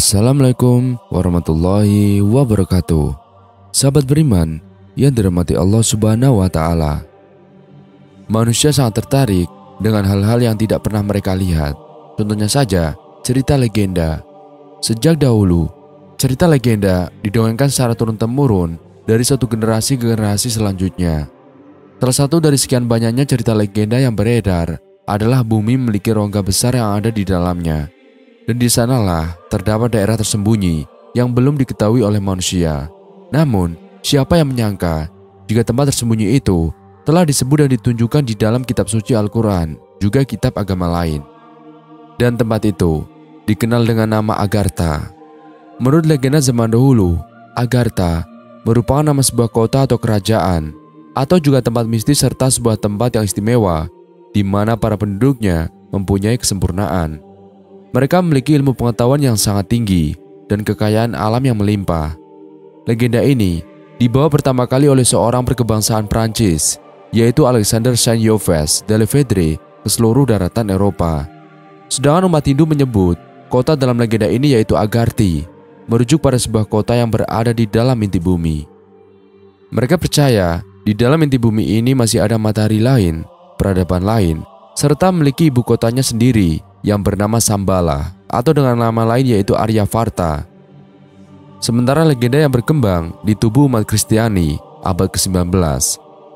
Assalamualaikum warahmatullahi wabarakatuh. Sahabat beriman yang dirahmati Allah Subhanahu wa Ta'ala, manusia sangat tertarik dengan hal-hal yang tidak pernah mereka lihat. Contohnya saja cerita legenda. Sejak dahulu, cerita legenda didongengkan secara turun-temurun dari satu generasi ke generasi selanjutnya. Salah satu dari sekian banyaknya cerita legenda yang beredar adalah bumi memiliki rongga besar yang ada di dalamnya. Dan di sanalah terdapat daerah tersembunyi yang belum diketahui oleh manusia. Namun, siapa yang menyangka jika tempat tersembunyi itu telah disebut dan ditunjukkan di dalam kitab suci Al-Quran, juga kitab agama lain. Dan tempat itu dikenal dengan nama Agartha. Menurut legenda zaman dahulu, Agartha merupakan nama sebuah kota atau kerajaan, atau juga tempat mistis serta sebuah tempat yang istimewa di mana para penduduknya mempunyai kesempurnaan. Mereka memiliki ilmu pengetahuan yang sangat tinggi dan kekayaan alam yang melimpah. Legenda ini dibawa pertama kali oleh seorang berkebangsaan Prancis, yaitu Alexander Saint-Yves de Lefebvre, ke seluruh daratan Eropa. Sedangkan umat Hindu menyebut kota dalam legenda ini yaitu Agarthi, merujuk pada sebuah kota yang berada di dalam inti bumi. Mereka percaya di dalam inti bumi ini masih ada matahari lain, peradaban lain, serta memiliki ibu kotanya sendiri yang bernama Shambhala, atau dengan nama lain yaitu Aryavarta. Sementara legenda yang berkembang di tubuh umat Kristiani abad ke-19,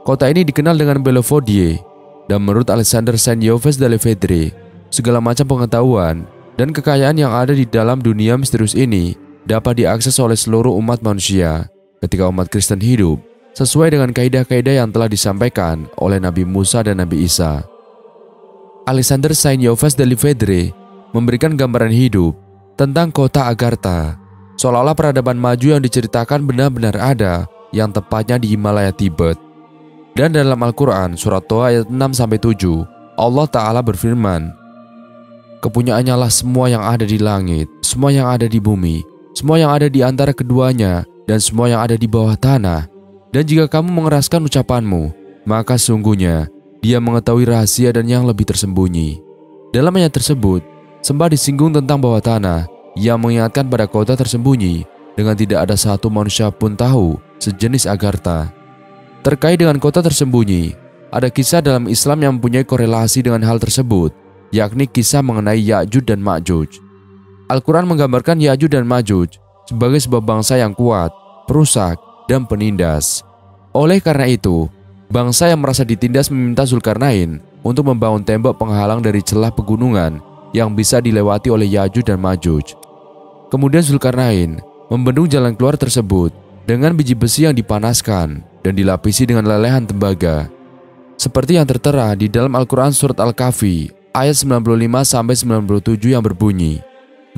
kota ini dikenal dengan Bellevaudie, dan menurut Alexander Saint-Yves de Lefebvre, segala macam pengetahuan dan kekayaan yang ada di dalam dunia misterius ini dapat diakses oleh seluruh umat manusia ketika umat Kristen hidup sesuai dengan kaidah-kaidah yang telah disampaikan oleh Nabi Musa dan Nabi Isa. Alexander Saint-Yves de Lefebvre memberikan gambaran hidup tentang kota Agartha, seolah-olah peradaban maju yang diceritakan benar-benar ada, yang tepatnya di Himalaya Tibet. Dan dalam Al-Quran surat Toha ayat 6-7, Allah Ta'ala berfirman, "Kepunyaannya lah semua yang ada di langit, semua yang ada di bumi, semua yang ada di antara keduanya, dan semua yang ada di bawah tanah. Dan jika kamu mengeraskan ucapanmu, maka sungguhnya Dia mengetahui rahasia dan yang lebih tersembunyi." Dalam ayat tersebut, sembah disinggung tentang bawah tanah yang mengingatkan pada kota tersembunyi dengan tidak ada satu manusia pun tahu sejenis Agartha. Terkait dengan kota tersembunyi, ada kisah dalam Islam yang mempunyai korelasi dengan hal tersebut, yakni kisah mengenai Ya'juj dan Ma'juj. Al-Quran menggambarkan Ya'juj dan Ma'juj sebagai sebuah bangsa yang kuat, perusak, dan penindas. Oleh karena itu, bangsa yang merasa ditindas meminta Zulkarnain untuk membangun tembok penghalang dari celah pegunungan yang bisa dilewati oleh Ya'juj dan Ma'juj. Kemudian Zulkarnain membendung jalan keluar tersebut dengan biji besi yang dipanaskan dan dilapisi dengan lelehan tembaga. Seperti yang tertera di dalam Al-Quran surat Al-Kahfi ayat 95-97 yang berbunyi,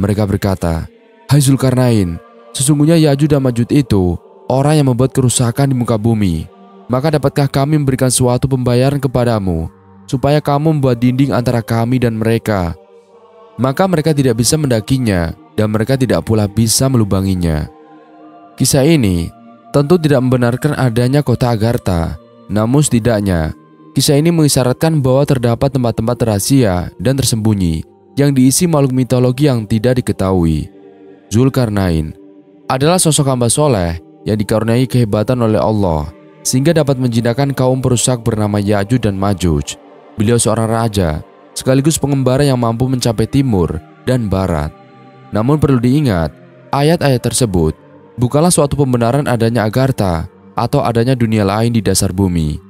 mereka berkata, "Hai Zulkarnain, sesungguhnya Ya'juj dan Ma'juj itu orang yang membuat kerusakan di muka bumi. Maka dapatkah kami memberikan suatu pembayaran kepadamu, supaya kamu membuat dinding antara kami dan mereka?" Maka mereka tidak bisa mendakinya, dan mereka tidak pula bisa melubanginya. Kisah ini tentu tidak membenarkan adanya kota Agartha, namun setidaknya kisah ini mengisyaratkan bahwa terdapat tempat-tempat rahasia dan tersembunyi yang diisi makhluk mitologi yang tidak diketahui. Zulkarnain adalah sosok hamba soleh yang dikaruniai kehebatan oleh Allah, sehingga dapat menjinakkan kaum perusak bernama Ya'juj dan Ma'juj. Beliau seorang raja, sekaligus pengembara yang mampu mencapai timur dan barat. Namun perlu diingat, ayat-ayat tersebut bukanlah suatu pembenaran adanya Agartha atau adanya dunia lain di dasar bumi.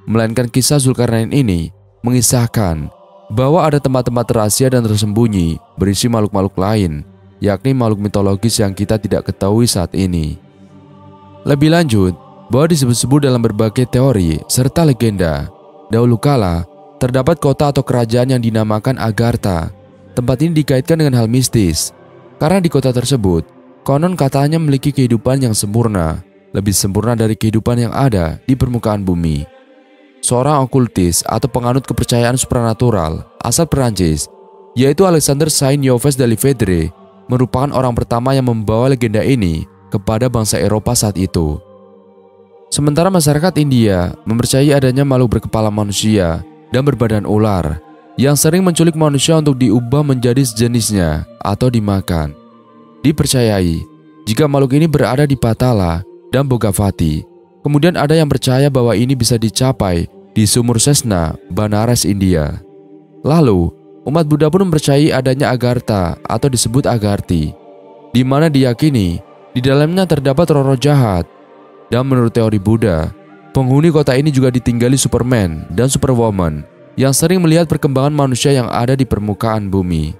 Melainkan kisah Zulkarnain ini mengisahkan bahwa ada tempat-tempat rahasia dan tersembunyi berisi makhluk-makhluk lain, yakni makhluk mitologis yang kita tidak ketahui saat ini. Lebih lanjut, bahwa disebut-sebut dalam berbagai teori serta legenda, dahulu kala terdapat kota atau kerajaan yang dinamakan Agartha. Tempat ini dikaitkan dengan hal mistis, karena di kota tersebut konon katanya memiliki kehidupan yang sempurna, lebih sempurna dari kehidupan yang ada di permukaan bumi. Seorang okultis atau penganut kepercayaan supranatural asal Perancis, yaitu Alexander Saint-Yves de Lefebvre, merupakan orang pertama yang membawa legenda ini kepada bangsa Eropa saat itu. Sementara masyarakat India mempercayai adanya makhluk berkepala manusia dan berbadan ular yang sering menculik manusia untuk diubah menjadi sejenisnya atau dimakan. Dipercayai jika makhluk ini berada di Patala dan Bogavati. Kemudian ada yang percaya bahwa ini bisa dicapai di sumur Sesna, Banaras, India. Lalu, umat Buddha pun mempercayai adanya Agartha atau disebut Agarthi, di mana diyakini di dalamnya terdapat roh-roh jahat. Dan menurut teori Buddha, penghuni kota ini juga ditinggali Superman dan Superwoman yang sering melihat perkembangan manusia yang ada di permukaan bumi.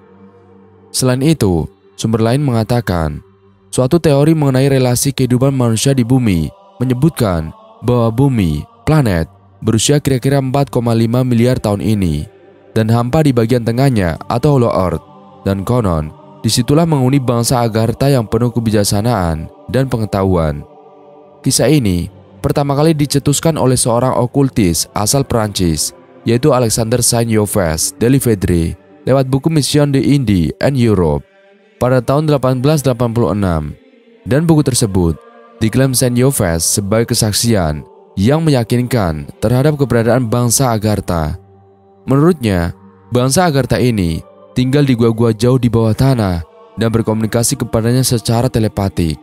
Selain itu, sumber lain mengatakan, suatu teori mengenai relasi kehidupan manusia di bumi menyebutkan bahwa bumi, planet, berusia kira-kira 4,5 miliar tahun ini, dan hampa di bagian tengahnya atau Hollow Earth, dan konon, disitulah menghuni bangsa Agartha yang penuh kebijaksanaan dan pengetahuan. Kisah ini pertama kali dicetuskan oleh seorang okultis asal Prancis, yaitu Alexander Saint-Yves de Livedre, lewat buku Mission de Inde and Europe pada tahun 1886. Dan buku tersebut diklaim Saint-Yves sebagai kesaksian yang meyakinkan terhadap keberadaan bangsa Agartha. Menurutnya, bangsa Agartha ini tinggal di gua-gua jauh di bawah tanah dan berkomunikasi kepadanya secara telepatik.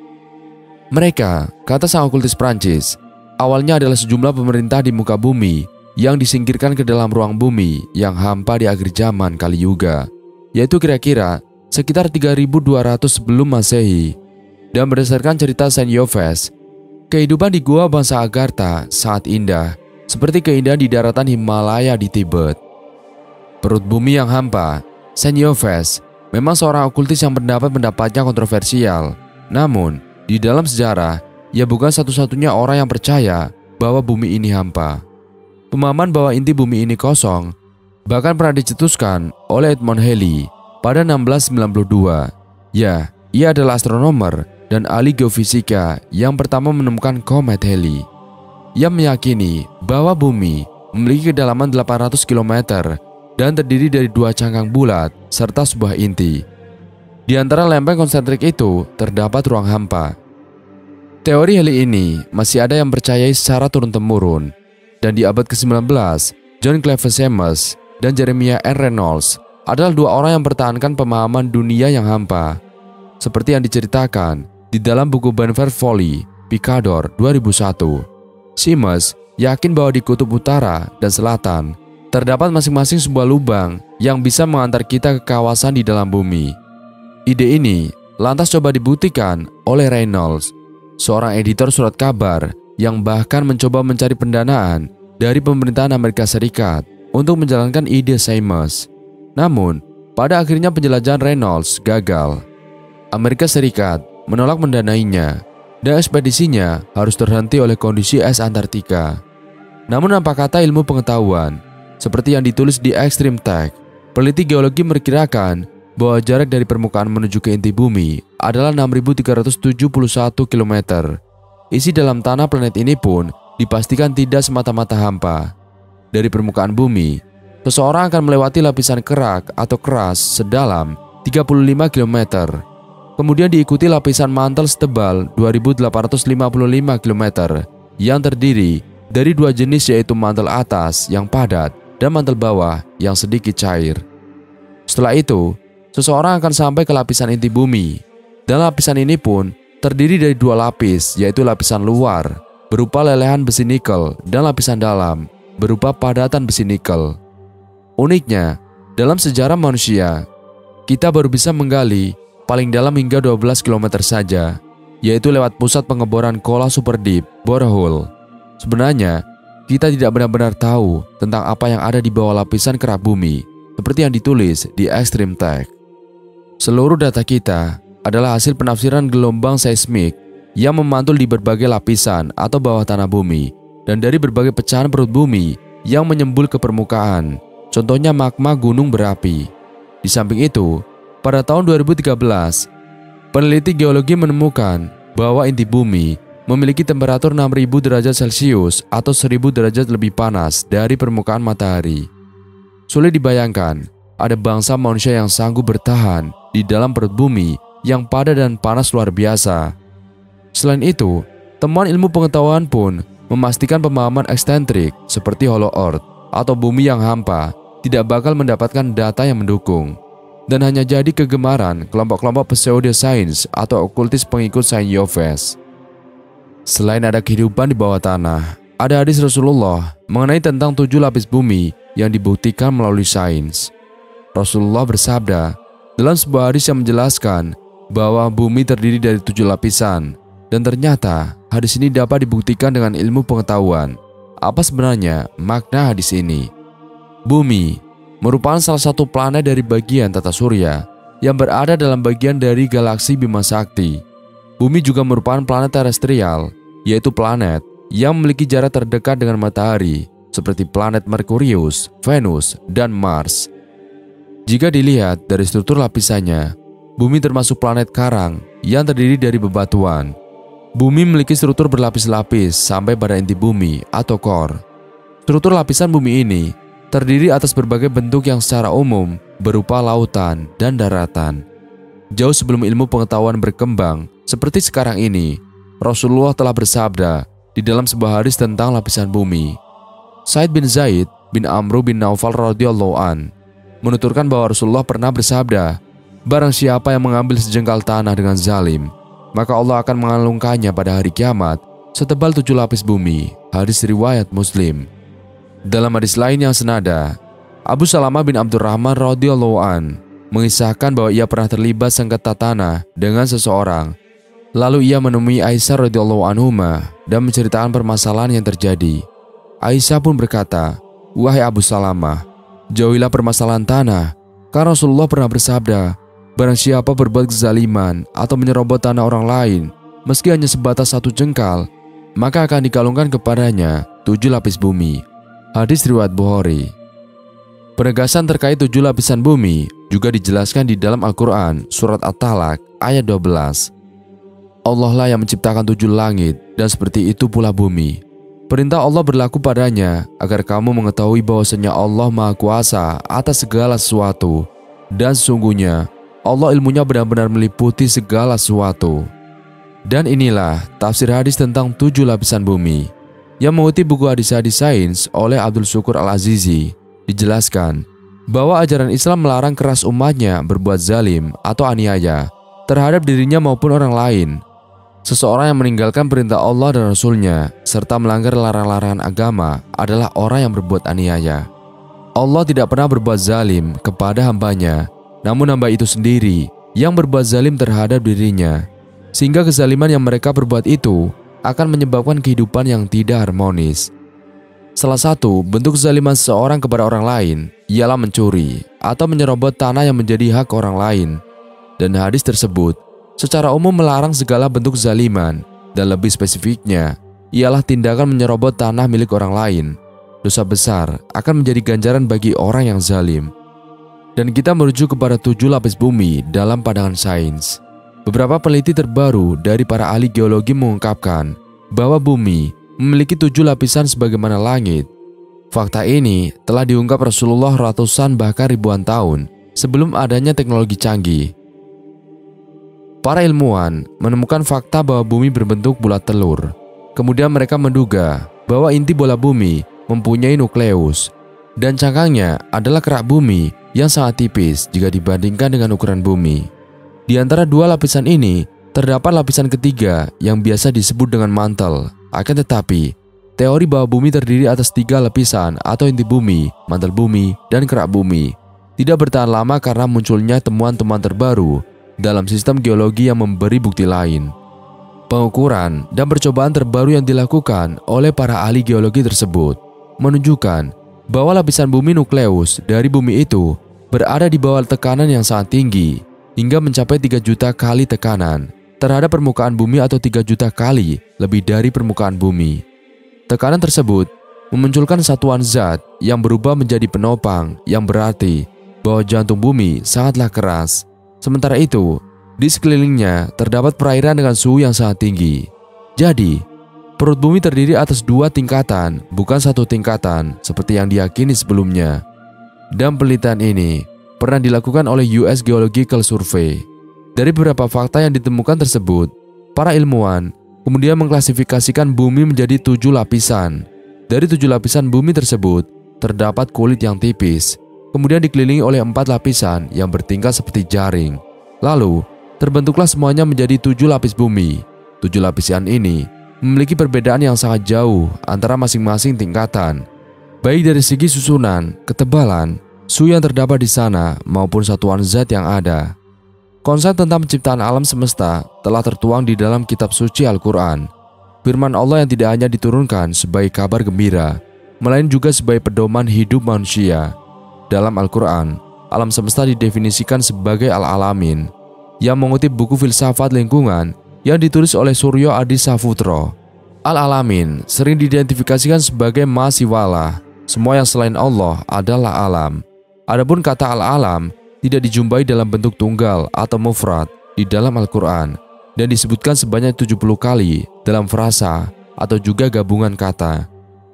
Mereka, kata sang okultis Prancis, awalnya adalah sejumlah pemerintah di muka bumi yang disingkirkan ke dalam ruang bumi yang hampa di akhir zaman Kali Yuga, yaitu kira-kira sekitar 3200 sebelum Masehi. Dan berdasarkan cerita Saint-Yves, kehidupan di gua bangsa Agartha sangat indah, seperti keindahan di daratan Himalaya di Tibet. Perut bumi yang hampa, Saint-Yves memang seorang okultis yang pendapatnya kontroversial. Namun, di dalam sejarah, ia bukan satu-satunya orang yang percaya bahwa bumi ini hampa. Pemahaman bahwa inti bumi ini kosong bahkan pernah dicetuskan oleh Edmund Halley pada 1692. Ya, ia adalah astronomer dan ahli geofisika yang pertama menemukan komet Halley. Ia meyakini bahwa bumi memiliki kedalaman 800 km dan terdiri dari 2 cangkang bulat serta sebuah inti. Di antara lempeng konsentrik itu terdapat ruang hampa. Teori Halley ini masih ada yang percayai secara turun-temurun, dan di abad ke-19, John Clavius dan Jeremiah N. Reynolds adalah 2 orang yang mempertahankan pemahaman dunia yang hampa, seperti yang diceritakan di dalam buku Benver Folly, Picador 2001. Simmons yakin bahwa di kutub utara dan selatan terdapat masing-masing sebuah lubang yang bisa mengantar kita ke kawasan di dalam bumi. Ide ini lantas coba dibuktikan oleh Reynolds, seorang editor surat kabar yang bahkan mencoba mencari pendanaan dari pemerintahan Amerika Serikat untuk menjalankan ide Simmons. Namun, pada akhirnya penjelajahan Reynolds gagal. Amerika Serikat menolak mendanainya, dan ekspedisinya harus terhenti oleh kondisi es Antartika. Namun apa kata ilmu pengetahuan, seperti yang ditulis di Extreme Tech, peneliti geologi memperkirakan bahwa jarak dari permukaan menuju ke inti bumi adalah 6.371 km. Isi dalam tanah planet ini pun dipastikan tidak semata-mata hampa. Dari permukaan bumi, seseorang akan melewati lapisan kerak atau keras sedalam 35 km. Kemudian diikuti lapisan mantel setebal 2.855 km yang terdiri dari 2 jenis, yaitu mantel atas yang padat dan mantel bawah yang sedikit cair. Setelah itu, seseorang akan sampai ke lapisan inti bumi, dan lapisan ini pun terdiri dari 2 lapis, yaitu lapisan luar berupa lelehan besi nikel dan lapisan dalam berupa padatan besi nikel. Uniknya, dalam sejarah manusia, kita baru bisa menggali paling dalam hingga 12 km saja, yaitu lewat pusat pengeboran Kola Super Deep Borehole. Sebenarnya, kita tidak benar-benar tahu tentang apa yang ada di bawah lapisan kerak bumi, seperti yang ditulis di Extreme Tech. Seluruh data kita adalah hasil penafsiran gelombang seismik yang memantul di berbagai lapisan atau bawah tanah bumi, dan dari berbagai pecahan perut bumi yang menyembul ke permukaan, contohnya magma gunung berapi. Di samping itu, pada tahun 2013, peneliti geologi menemukan bahwa inti bumi memiliki temperatur 6.000 derajat Celcius atau 1.000 derajat lebih panas dari permukaan matahari. Sulit dibayangkan, ada bangsa manusia yang sanggup bertahan di dalam perut bumi yang padat dan panas luar biasa. Selain itu, temuan ilmu pengetahuan pun memastikan pemahaman eksentrik seperti Hollow Earth atau bumi yang hampa tidak bakal mendapatkan data yang mendukung. dan hanya jadi kegemaran kelompok-kelompok pseudosains atau okultis pengikut Saint Yofes. Selain ada kehidupan di bawah tanah, ada hadis Rasulullah mengenai tentang 7 lapis bumi yang dibuktikan melalui sains. Rasulullah bersabda dalam sebuah hadis yang menjelaskan bahwa bumi terdiri dari 7 lapisan, dan ternyata hadis ini dapat dibuktikan dengan ilmu pengetahuan. Apa sebenarnya makna hadis ini? Bumi merupakan salah satu planet dari bagian tata surya yang berada dalam bagian dari galaksi Bima Sakti. Bumi juga merupakan planet terestrial, yaitu planet yang memiliki jarak terdekat dengan matahari, seperti planet Merkurius, Venus, dan Mars. Jika dilihat dari struktur lapisannya, bumi termasuk planet karang yang terdiri dari bebatuan. Bumi memiliki struktur berlapis-lapis sampai pada inti bumi atau core. Struktur lapisan bumi ini terdiri atas berbagai bentuk yang secara umum berupa lautan dan daratan. Jauh sebelum ilmu pengetahuan berkembang seperti sekarang ini, Rasulullah telah bersabda di dalam sebuah hadis tentang lapisan bumi. Said bin Zaid bin Amru bin Naufal radhiyallahu an menuturkan bahwa Rasulullah pernah bersabda, "Barang siapa yang mengambil sejengkal tanah dengan zalim, maka Allah akan mengalungkannya pada hari kiamat setebal 7 lapis bumi." Hadis riwayat Muslim. Dalam hadis lain yang senada, Abu Salamah bin Abdurrahman radhiyallahu an mengisahkan bahwa ia pernah terlibat sengketa tanah dengan seseorang. Lalu ia menemui Aisyah radhiyallahu anhuma dan menceritakan permasalahan yang terjadi. Aisyah pun berkata, "Wahai Abu Salamah, jauhilah permasalahan tanah, karena Rasulullah pernah bersabda, barang siapa berbuat kezaliman atau menyerobot tanah orang lain, meski hanya sebatas 1 jengkal, maka akan dikalungkan kepadanya 7 lapis bumi." Hadis riwayat Bukhari. Penegasan terkait 7 lapisan bumi juga dijelaskan di dalam Al-Quran, surat At-Talaq ayat 12. Allah lah yang menciptakan 7 langit, dan seperti itu pula bumi. Perintah Allah berlaku padanya agar kamu mengetahui bahwasanya Allah Maha Kuasa atas segala sesuatu, dan sesungguhnya Allah ilmunya benar-benar meliputi segala sesuatu. Dan inilah tafsir hadis tentang 7 lapisan bumi yang mengutip buku hadis-hadis sains oleh Abdul Syukur Al-Azizi. Dijelaskan bahwa ajaran Islam melarang keras umatnya berbuat zalim atau aniaya terhadap dirinya maupun orang lain. Seseorang yang meninggalkan perintah Allah dan Rasul-Nya serta melanggar larangan-larangan agama adalah orang yang berbuat aniaya. Allah tidak pernah berbuat zalim kepada hambanya, namun hamba itu sendiri yang berbuat zalim terhadap dirinya, sehingga kezaliman yang mereka berbuat itu akan menyebabkan kehidupan yang tidak harmonis. Salah satu bentuk kezaliman seseorang kepada orang lain ialah mencuri atau menyerobot tanah yang menjadi hak orang lain. Dan hadis tersebut secara umum melarang segala bentuk kezaliman, dan lebih spesifiknya ialah tindakan menyerobot tanah milik orang lain. Dosa besar akan menjadi ganjaran bagi orang yang zalim. Dan kita merujuk kepada 7 lapis bumi dalam pandangan sains. Beberapa peneliti terbaru dari para ahli geologi mengungkapkan bahwa bumi memiliki 7 lapisan sebagaimana langit. Fakta ini telah diungkap Rasulullah ratusan bahkan ribuan tahun sebelum adanya teknologi canggih. Para ilmuwan menemukan fakta bahwa bumi berbentuk bulat telur. Kemudian mereka menduga bahwa inti bola bumi mempunyai nukleus, dan cangkangnya adalah kerak bumi yang sangat tipis jika dibandingkan dengan ukuran bumi. Di antara 2 lapisan ini terdapat lapisan ketiga yang biasa disebut dengan mantel. Akan tetapi, teori bahwa bumi terdiri atas 3 lapisan atau inti bumi, mantel bumi, dan kerak bumi tidak bertahan lama karena munculnya temuan-temuan terbaru dalam sistem geologi yang memberi bukti lain. Pengukuran dan percobaan terbaru yang dilakukan oleh para ahli geologi tersebut menunjukkan bahwa lapisan bumi nukleus dari bumi itu berada di bawah tekanan yang sangat tinggi hingga mencapai 3 juta kali tekanan terhadap permukaan bumi atau 3 juta kali lebih dari permukaan bumi. Tekanan tersebut memunculkan satuan zat yang berubah menjadi penopang, yang berarti bahwa jantung bumi sangatlah keras. Sementara itu, di sekelilingnya terdapat perairan dengan suhu yang sangat tinggi. Jadi, perut bumi terdiri atas 2 tingkatan, bukan 1 tingkatan seperti yang diyakini sebelumnya. Dan penelitian ini pernah dilakukan oleh US Geological Survey. Dari beberapa fakta yang ditemukan tersebut, para ilmuwan kemudian mengklasifikasikan bumi menjadi 7 lapisan. Dari 7 lapisan bumi tersebut, terdapat kulit yang tipis, kemudian dikelilingi oleh 4 lapisan yang bertingkat seperti jaring. Lalu, terbentuklah semuanya menjadi 7 lapis bumi. 7 lapisan ini memiliki perbedaan yang sangat jauh antara masing-masing tingkatan, baik dari segi susunan, ketebalan, suhu yang terdapat di sana, maupun satuan zat yang ada. Konsep tentang penciptaan alam semesta telah tertuang di dalam kitab suci Al-Quran. Firman Allah yang tidak hanya diturunkan sebagai kabar gembira, melainkan juga sebagai pedoman hidup manusia. Dalam Al-Quran, alam semesta didefinisikan sebagai Al-Alamin, yang mengutip buku filsafat lingkungan yang ditulis oleh Suryo Adi Safutro. Al-Alamin sering diidentifikasikan sebagai Ma Siwalah, semua yang selain Allah adalah alam. Adapun kata al-alam tidak dijumpai dalam bentuk tunggal atau mufrad di dalam Al-Quran dan disebutkan sebanyak 70 kali dalam frasa atau juga gabungan kata.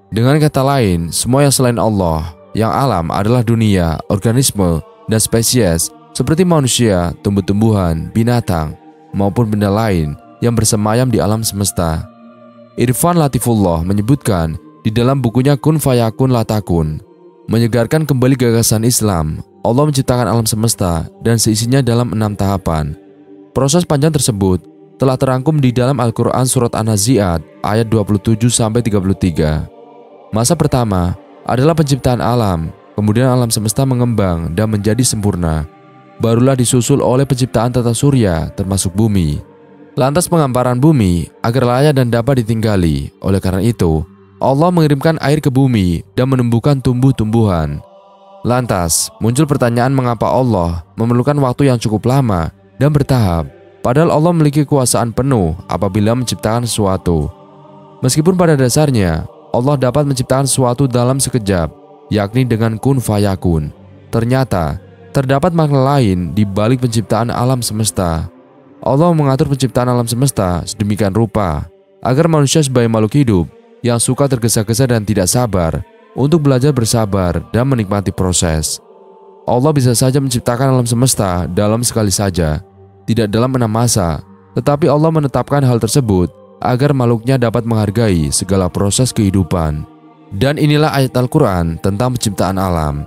Dengan kata lain, semua yang selain Allah, yang alam adalah dunia, organisme, dan spesies seperti manusia, tumbuh-tumbuhan, binatang, maupun benda lain yang bersemayam di alam semesta. Irfan Latifullah menyebutkan di dalam bukunya Kun Fayakun Latakun, menyegarkan kembali gagasan Islam. Allah menciptakan alam semesta dan seisinya dalam 6 tahapan. Proses panjang tersebut telah terangkum di dalam Al-Quran Surat An-Nazi'at ayat 27-33. Masa pertama adalah penciptaan alam, kemudian alam semesta mengembang dan menjadi sempurna. Barulah disusul oleh penciptaan tata surya termasuk bumi. Lantas penghamparan bumi agar layak dan dapat ditinggali. Oleh karena itu, Allah mengirimkan air ke bumi dan menumbuhkan tumbuh-tumbuhan. Lantas, muncul pertanyaan mengapa Allah memerlukan waktu yang cukup lama dan bertahap, padahal Allah memiliki kekuasaan penuh apabila menciptakan sesuatu. Meskipun pada dasarnya, Allah dapat menciptakan sesuatu dalam sekejap, yakni dengan kun fayakun. Ternyata, terdapat makna lain di balik penciptaan alam semesta. Allah mengatur penciptaan alam semesta sedemikian rupa, agar manusia sebagai makhluk hidup yang suka tergesa-gesa dan tidak sabar, untuk belajar bersabar dan menikmati proses. Allah bisa saja menciptakan alam semesta dalam sekali saja, tidak dalam 6 masa, tetapi Allah menetapkan hal tersebut agar makhluknya dapat menghargai segala proses kehidupan. Dan inilah ayat Al-Quran tentang penciptaan alam.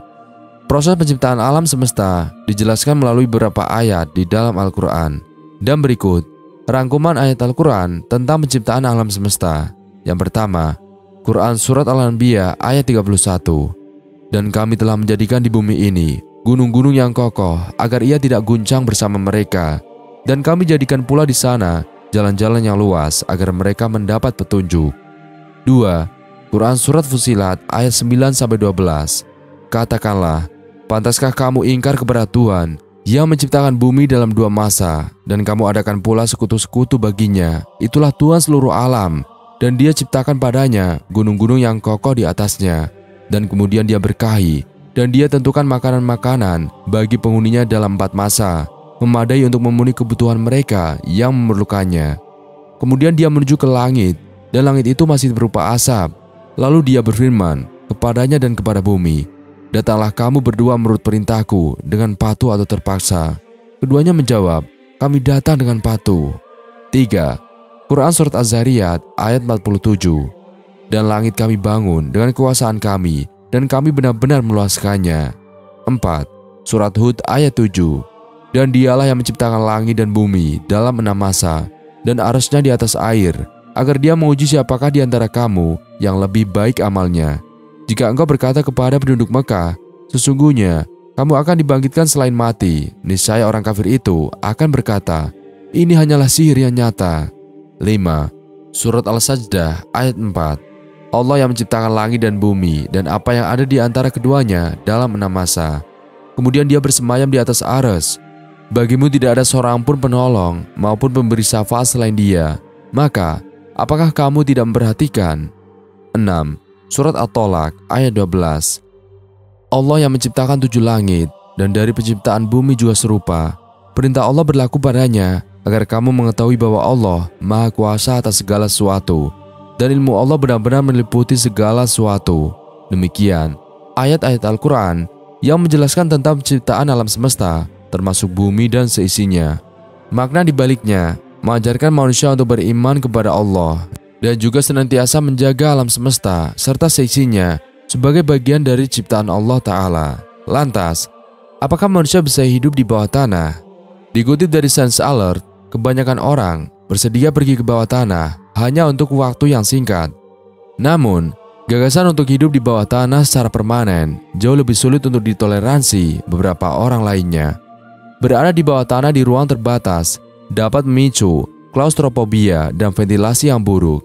Proses penciptaan alam semesta dijelaskan melalui beberapa ayat di dalam Al-Quran. Dan berikut rangkuman ayat Al-Quran tentang penciptaan alam semesta. Yang pertama, Quran Surat Al-Anbiya ayat 31. Dan kami telah menjadikan di bumi ini gunung-gunung yang kokoh agar ia tidak guncang bersama mereka. Dan kami jadikan pula di sana jalan-jalan yang luas agar mereka mendapat petunjuk. 2. Quran Surat Fusilat ayat 9-12. Katakanlah, pantaskah kamu ingkar kepada Tuhan yang menciptakan bumi dalam 2 masa, dan kamu adakan pula sekutu-sekutu baginya. Itulah Tuhan seluruh alam, dan Dia ciptakan padanya gunung-gunung yang kokoh di atasnya, dan kemudian Dia berkahi, dan Dia tentukan makanan-makanan bagi penghuninya dalam 4 masa, memadai untuk memenuhi kebutuhan mereka yang memerlukannya. Kemudian Dia menuju ke langit, dan langit itu masih berupa asap. Lalu Dia berfirman kepadanya dan kepada bumi, datanglah kamu berdua menurut perintahku dengan patuh atau terpaksa. Keduanya menjawab, kami datang dengan patuh. 3. Quran Surat Az-Zariyat ayat 47. Dan langit kami bangun dengan kekuasaan kami, dan kami benar-benar meluaskannya. 4. Surat Hud ayat 7. Dan Dialah yang menciptakan langit dan bumi dalam 6 masa, dan arasnya di atas air, agar Dia menguji siapakah di antara kamu yang lebih baik amalnya. Jika engkau berkata kepada penduduk Mekah, sesungguhnya kamu akan dibangkitkan selain mati, niscaya orang kafir itu akan berkata, ini hanyalah sihir yang nyata. 5. Surat Al-Sajdah ayat 4. Allah yang menciptakan langit dan bumi dan apa yang ada di antara keduanya dalam 6 masa. Kemudian Dia bersemayam di atas arsy. Bagimu tidak ada seorang pun penolong maupun pemberi syafaat selain Dia. Maka, apakah kamu tidak memperhatikan? 6. Surat At-Tolak ayat 12. Allah yang menciptakan 7 langit dan dari penciptaan bumi juga serupa. Perintah Allah berlaku padanya agar kamu mengetahui bahwa Allah Maha Kuasa atas segala sesuatu dan ilmu Allah benar-benar meliputi segala sesuatu. Demikian ayat-ayat Al-Quran yang menjelaskan tentang penciptaan alam semesta termasuk bumi dan seisinya. Makna dibaliknya mengajarkan manusia untuk beriman kepada Allah dan juga senantiasa menjaga alam semesta serta seisinya sebagai bagian dari ciptaan Allah Ta'ala. Lantas, apakah manusia bisa hidup di bawah tanah? Dikutip dari Science Alert, kebanyakan orang bersedia pergi ke bawah tanah hanya untuk waktu yang singkat. Namun, gagasan untuk hidup di bawah tanah secara permanen jauh lebih sulit untuk ditoleransi beberapa orang lainnya. Berada di bawah tanah di ruang terbatas dapat memicu klaustrofobia dan ventilasi yang buruk.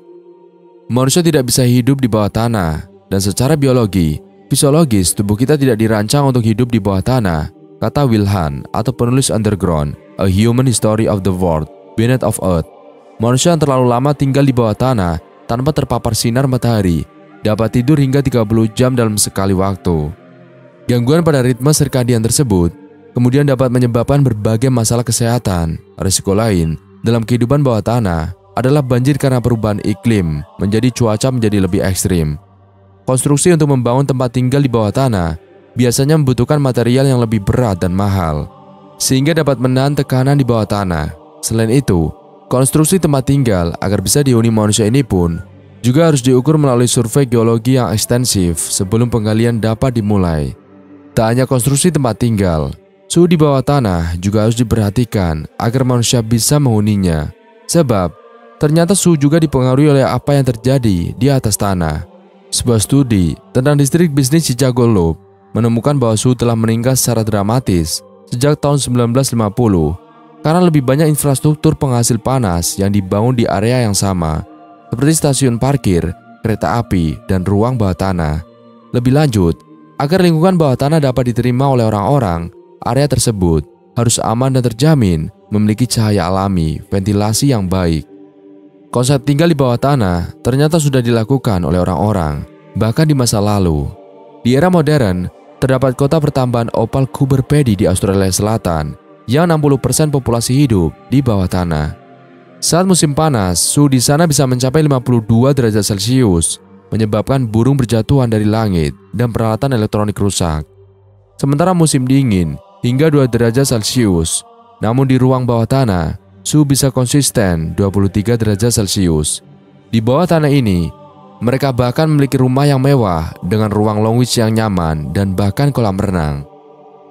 Manusia tidak bisa hidup di bawah tanah, dan secara biologi, fisiologis tubuh kita tidak dirancang untuk hidup di bawah tanah, kata Will Hunt atau penulis Underground, A Human History of the World, Beneath of Earth. Manusia yang terlalu lama tinggal di bawah tanah tanpa terpapar sinar matahari dapat tidur hingga 30 jam dalam sekali waktu. Gangguan pada ritme sirkadian tersebut kemudian dapat menyebabkan berbagai masalah kesehatan. Risiko lain dalam kehidupan bawah tanah adalah banjir karena perubahan iklim menjadi cuaca menjadi lebih ekstrim. Konstruksi untuk membangun tempat tinggal di bawah tanah biasanya membutuhkan material yang lebih berat dan mahal, sehingga dapat menahan tekanan di bawah tanah. Selain itu, konstruksi tempat tinggal agar bisa dihuni manusia ini pun juga harus diukur melalui survei geologi yang ekstensif sebelum penggalian dapat dimulai. Tak hanya konstruksi tempat tinggal, suhu di bawah tanah juga harus diperhatikan agar manusia bisa menghuninya. Sebab, ternyata suhu juga dipengaruhi oleh apa yang terjadi di atas tanah. Sebuah studi tentang distrik bisnis Chicago Loop menemukan bahwa suhu telah meningkat secara dramatis sejak tahun 1950 karena lebih banyak infrastruktur penghasil panas yang dibangun di area yang sama, seperti stasiun parkir, kereta api, dan ruang bawah tanah. Lebih lanjut, agar lingkungan bawah tanah dapat diterima oleh orang-orang, area tersebut harus aman dan terjamin memiliki cahaya alami, ventilasi yang baik. Konsep tinggal di bawah tanah ternyata sudah dilakukan oleh orang-orang, bahkan di masa lalu. Di era modern, terdapat kota pertambahan opal Cooper Pedy di Australia Selatan, yang 60% populasi hidup di bawah tanah. Saat musim panas, suhu di sana bisa mencapai 52 derajat Celcius, menyebabkan burung berjatuhan dari langit dan peralatan elektronik rusak. Sementara musim dingin, hingga 2 derajat Celcius, namun di ruang bawah tanah, suhu bisa konsisten 23 derajat Celcius. Di bawah tanah ini, mereka bahkan memiliki rumah yang mewah dengan ruang lounge yang nyaman dan bahkan kolam renang.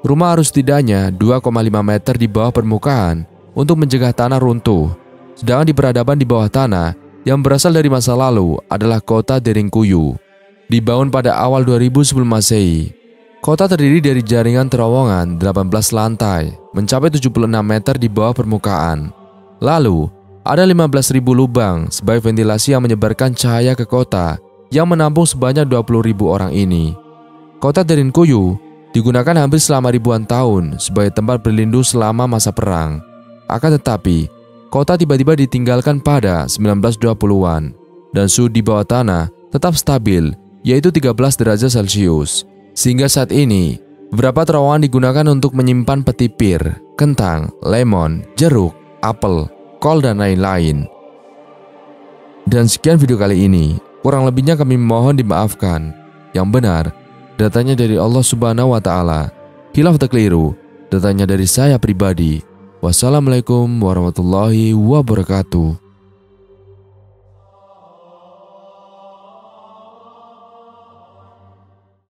Rumah harus setidaknya 2,5 meter di bawah permukaan untuk mencegah tanah runtuh. Sedangkan di peradaban di bawah tanah yang berasal dari masa lalu adalah kota Deringkuyu. Dibangun pada awal 2000 sebelum Masehi. Kota terdiri dari jaringan terowongan 18 lantai, mencapai 76 meter di bawah permukaan. Lalu, ada 15.000 lubang sebagai ventilasi yang menyebarkan cahaya ke kota yang menampung sebanyak 20.000 orang ini. Kota Derinkuyu digunakan hampir selama ribuan tahun sebagai tempat berlindung selama masa perang. Akan tetapi, kota tiba-tiba ditinggalkan pada 1920-an dan suhu di bawah tanah tetap stabil, yaitu 13 derajat Celcius. Sehingga saat ini, beberapa terowongan digunakan untuk menyimpan peti pir, kentang, lemon, jeruk, apel, kol, dan lain-lain. Dan sekian video kali ini. Kurang lebihnya kami mohon dimaafkan. Yang benar, datanya dari Allah Subhanahu wa Ta'ala. Khilaf atau keliru, datanya dari saya pribadi. Wassalamualaikum warahmatullahi wabarakatuh.